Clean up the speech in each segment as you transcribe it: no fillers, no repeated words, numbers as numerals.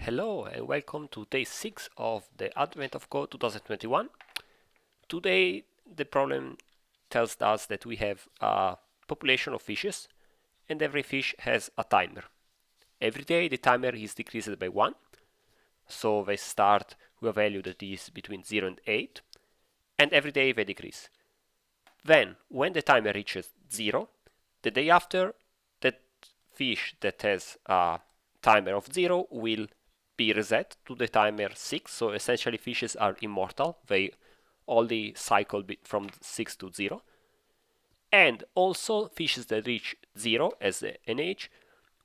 Hello and welcome to day 6 of the Advent of Code 2021. Today the problem tells us that we have a population of fishes and every fish has a timer. Every day the timer is decreased by 1, so they start with a value that is between 0 and 8, and every day they decrease. Then, when the timer reaches 0, the day after, that fish that has a timer of 0 will be reset to the timer 6. So essentially, fishes are immortal. They only cycle from 6 to 0. And also, fishes that reach 0 as an age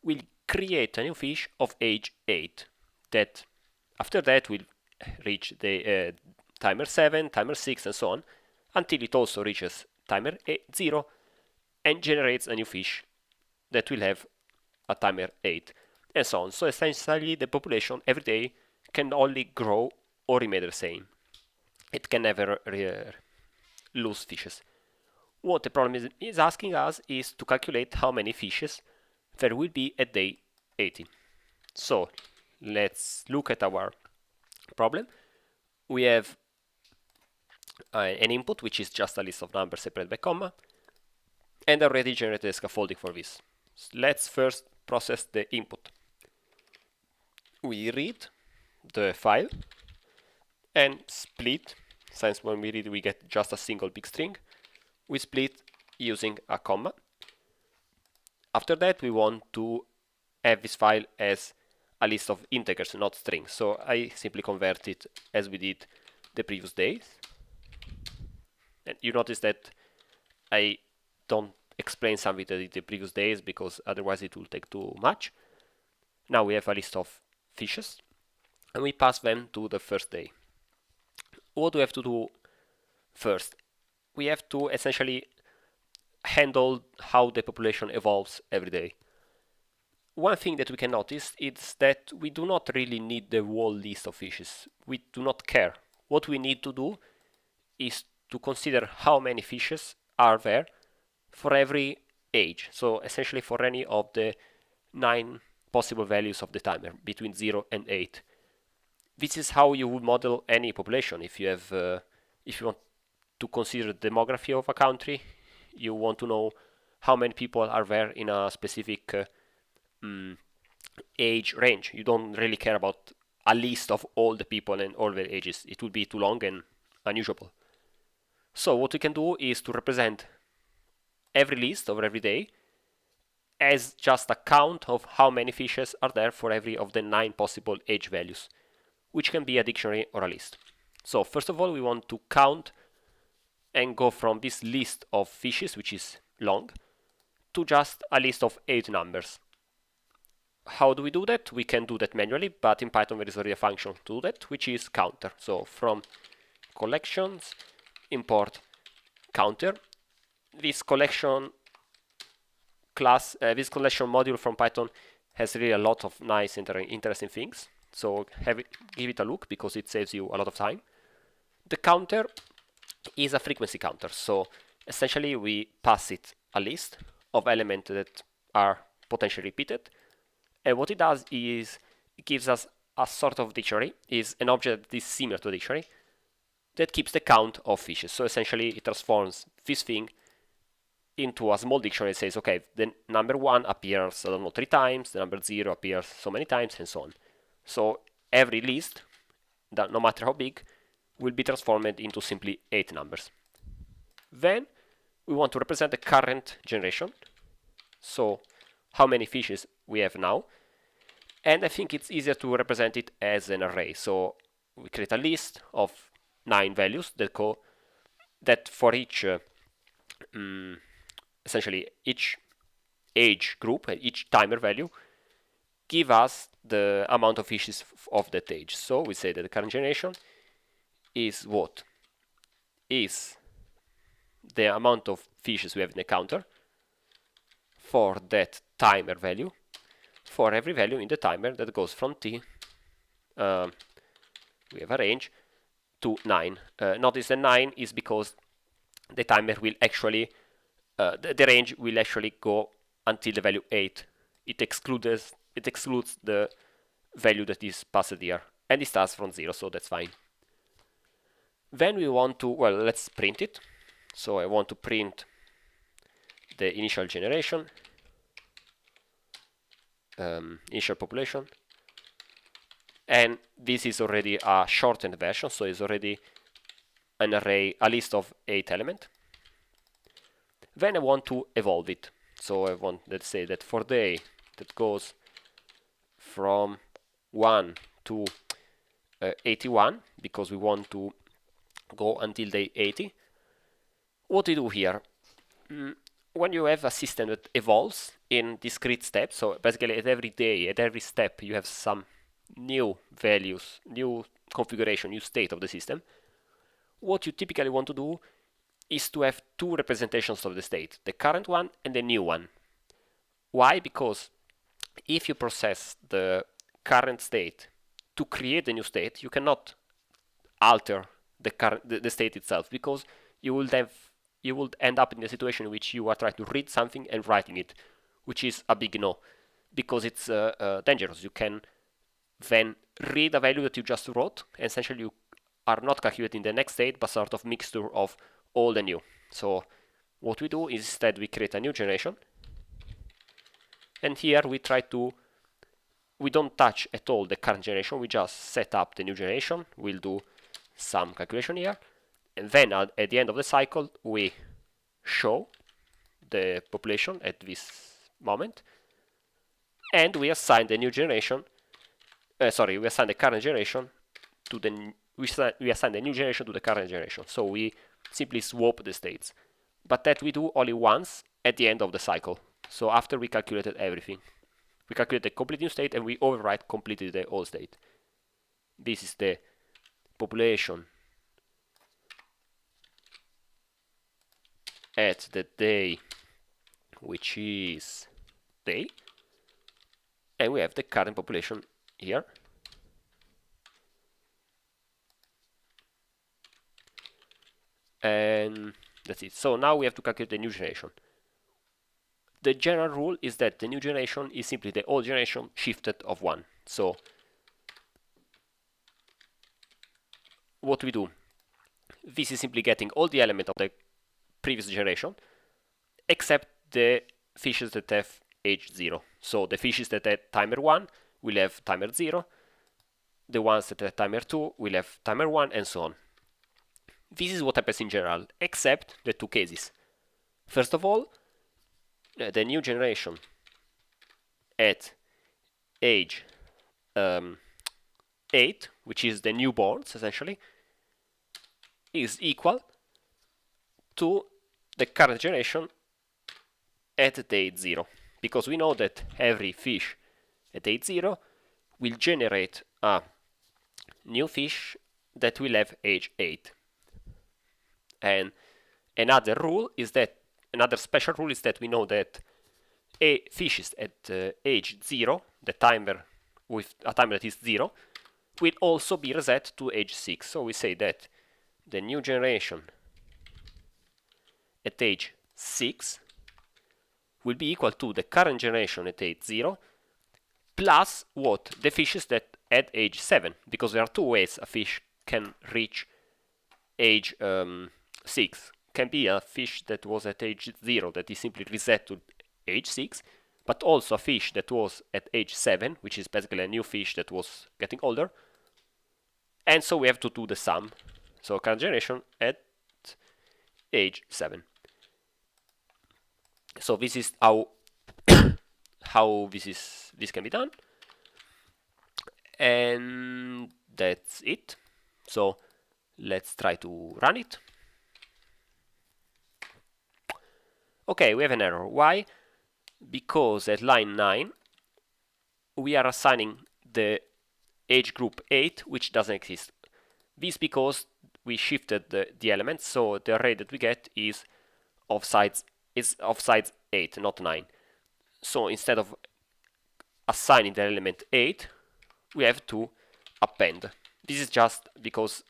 will create a new fish of age 8 that after that will reach the timer 7, timer 6, and so on until it also reaches timer 0 and generates a new fish that will have a timer 8 and so on. So essentially the population every day can only grow or remain the same. It can never lose fishes. What the problem is asking us is to calculate how many fishes there will be at day 80. So let's look at our problem. We have an input which is just a list of numbers separated by comma, and I already generated a scaffolding for this. So let's first process the input. We read the file and split, since when we read we get just a single big string, we split using a comma. After that we want to have this file as a list of integers, not strings, so I simply convert it as we did the previous days. And you notice that I don't explain something that I did the previous days because otherwise it will take too much. Now we have a list of fishes and we pass them to the first day. What do we have to do first? We have to essentially handle how the population evolves every day. One thing that we can notice is that we do not really need the whole list of fishes. We do not care. What we need to do is to consider how many fishes are there for every age. So essentially for any of the 9 possible values of the timer between 0 and 8. This is how you would model any population. If you want to consider the demography of a country, you want to know how many people are there in a specific age range. You don't really care about a list of all the people and all their ages. It would be too long and unusable. So what we can do is to represent every list over every day as just a count of how many fishes are there for every of the 9 possible age values, which can be a dictionary or a list. So first of all, we want to count and go from this list of fishes, which is long, to just a list of 8 numbers. How do we do that? We can do that manually, but in Python there is already a function to do that, which is counter. So from collections, import counter. This collection class, this collection module from Python has really a lot of nice, interesting things. So give it a look because it saves you a lot of time. The counter is a frequency counter. So essentially we pass it a list of elements that are potentially repeated. And what it does is it gives us a sort of dictionary, is an object that is similar to a dictionary that keeps the count of fishes. So essentially it transforms this thing into a small dictionary. It says, okay, the number 1 appears, I don't know, 3 times, the number 0 appears so many times, and so on. So every list, no matter how big, will be transformed into simply 8 numbers. Then we want to represent the current generation. So how many fishes we have now. And I think it's easier to represent it as an array. So we create a list of 9 values that for each essentially each age group and each timer value give us the amount of fishes of that age. So we say that the current generation is what? Is the amount of fishes we have in the counter for that timer value for every value in the timer that goes from t, we have a range, to 9. Notice the 9 is because the timer will actually, the range will actually go until the value 8. It excludes the value that is passed here, and it starts from 0, so that's fine. Then we want to, well, let's print it. So I want to print the initial generation, initial population, and this is already a shortened version, so it's already an array, a list of 8 elements. Then I want to evolve it. So I want, let's say that for day that goes from 1 to 81, because we want to go until day 80. What we do here, when you have a system that evolves in discrete steps, so basically at every day, at every step, you have some new values, new configuration, new state of the system, what you typically want to do is to have two representations of the state, the current one and the new one. Why? Because if you process the current state to create the new state, you cannot alter the state itself, because you would end up in a situation in which you are trying to read something and writing it, which is a big no, because it's dangerous. You can then read a value that you just wrote, and essentially you are not calculating the next state, but sort of mixture of old and new. So what we do is instead we create a new generation, and here we don't touch at all the current generation, we just set up the new generation, we'll do some calculation here, and then at the end of the cycle we show the population at this moment, and we assign the new generation, we assign the current generation to the we assign the new generation to the current generation. So we simply swap the states, but that we do only once at the end of the cycle. So after we calculated everything, we calculate the complete new state and we overwrite completely the old state. This is the population at the day, which is day, and we have the current population here. And that's it. So now we have to calculate the new generation. The general rule is that the new generation is simply the old generation shifted of 1. So what we do, this is simply getting all the elements of the previous generation except the fishes that have age 0. So the fishes that have timer 1 will have timer 0, the ones that have timer 2 will have timer 1, and so on. This is what happens in general, except the two cases. First of all, the new generation at age 8, which is the newborns essentially, is equal to the current generation at day 0, because we know that every fish at day 0 will generate a new fish that will have age 8. And another special rule is that we know that fishes at age 0, the timer with a timer that is 0, will also be reset to age 6. So we say that the new generation at age 6 will be equal to the current generation at age 0 plus what? The fishes that at age 7, because there are two ways a fish can reach age 6. Can be a fish that was at age 0 that is simply reset to age 6, but also a fish that was at age 7, which is basically a new fish that was getting older. And so we have to do the sum. So current generation at age 7. So this is how this can be done. And that's it. So let's try to run it. Okay, we have an error. Why? Because at line 9 we are assigning the age group 8, which doesn't exist. This because we shifted the elements, so the array that we get is of size 8, not 9. So instead of assigning the element 8, we have to append. This is just because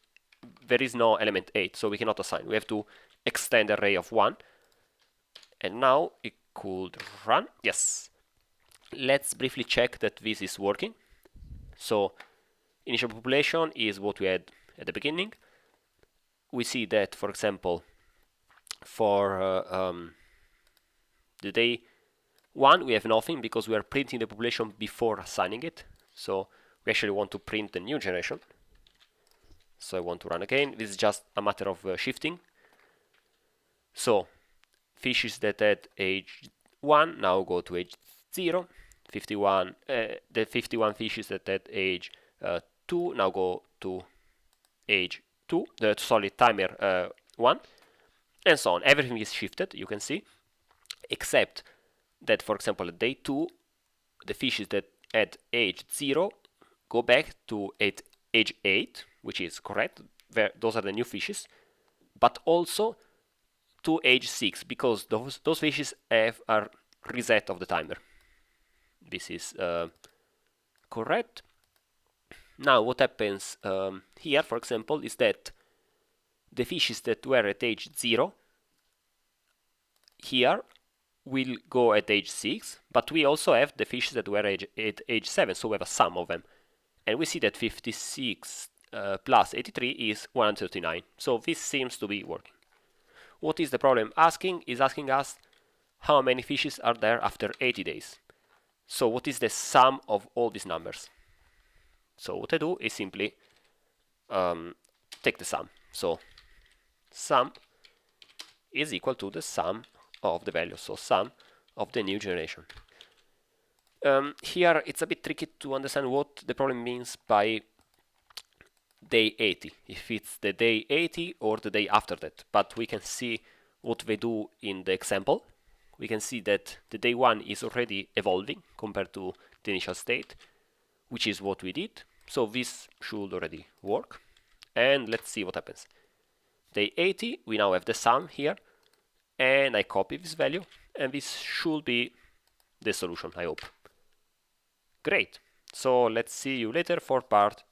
there is no element 8, so we cannot assign. We have to extend the array of 1. And now it could run. Yes. Let's briefly check that this is working. So initial population is what we had at the beginning. We see that, for example, for the day 1 we have nothing because we are printing the population before assigning it. So we actually want to print the new generation. So I want to run again. This is just a matter of shifting. So fishes that had age 1 now go to age 0. 51, the 51 fishes that had age 2 now go to age 2, sorry, timer 1, and so on. Everything is shifted, you can see, except that, for example, at day 2, the fishes that at age 0 go back to age 8, which is correct. Those are the new fishes, but also to age 6, because those fishes have a reset of the timer. This is correct. Now what happens here, for example, is that the fishes that were at age 0 here will go at age 6, but we also have the fishes that were at age 7, so we have a sum of them. And we see that 56 plus 83 is 139. So this seems to be working. What is the problem asking? Is asking us how many fishes are there after 80 days. So what is the sum of all these numbers? So what I do is simply take the sum. So sum is equal to the sum of the values, so sum of the new generation. Here it's a bit tricky to understand what the problem means by day 80, if it's the day 80 or the day after that, but we can see what they do in the example. We can see that the day 1 is already evolving compared to the initial state, which is what we did, so this should already work. And let's see what happens. Day 80, we now have the sum here, and I copy this value, and this should be the solution, I hope. Great, so let's see you later for part